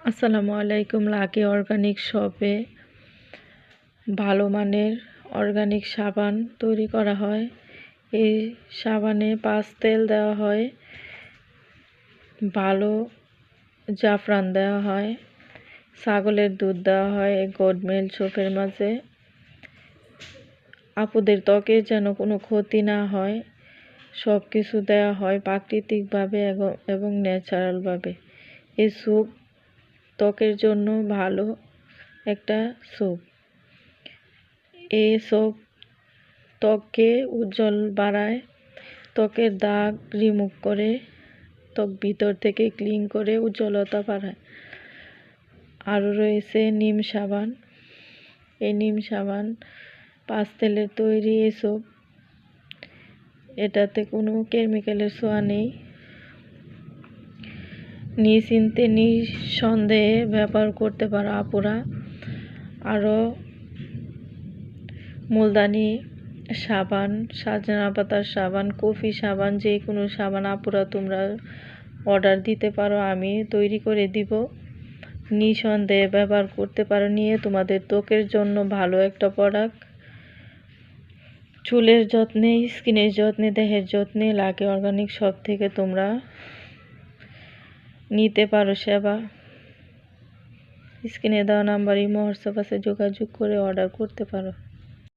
আসসালামু আলাইকুম। Lucky organic শপে ভালো মানের অর্গানিক সাবান তৈরি করা হয়। এই সাবানে পাস্তেল দেওয়া হয়, ভালো জাফরান দেওয়া হয়, ছাগলের দুধ দেওয়া হয় গোড মিল্ক সোপের মাঝে। আপুদের ত্বকের যেন কোনো ক্ষতি না হয়, সব কিছু দেওয়া হয় প্রাকৃতিকভাবে এবং ন্যাচারালভাবে। এই স্যুপ ত্বকের জন্য ভালো একটা স্যুপ। এই স্যুপ ত্বককে উজ্জ্বল বাড়ায়, ত্বকের দাগ রিমুভ করে, ত্বক ভিতর থেকে ক্লিন করে উজ্জ্বলতা বাড়ায়। আরও রয়েছে নিম সাবান। এই নিম সাবান পাস্তেলের তৈরি এই স্যুপ, এটাতে কোনো কেমিক্যালের ছোঁয়া নেই। নিশ্চিন্তে নিঃসন্দেহে ব্যবহার করতে পারো আপুরা। আরও মুলতানি সাবান, সজনা পাতার সাবান, কফি সাবান, যে কোনো সাবান আপুরা তোমরা অর্ডার দিতে পারো, আমি তৈরি করে দিব। নিঃসন্দেহে ব্যবহার করতে পারো, নিয়ে তোমাদের ত্বকের জন্য ভালো একটা প্রোডাক্ট। চুলের যত্নে, স্কিনের যত্নে, দেহের যত্নে লাকি অর্গানিক শপ থেকে তোমরা নিতে পারো সেবা। স্ক্রিনে দেওয়া নাম্বার ইমো হোয়াটসঅ্যাপ আছে, যোগাযোগ করে অর্ডার করতে পারো।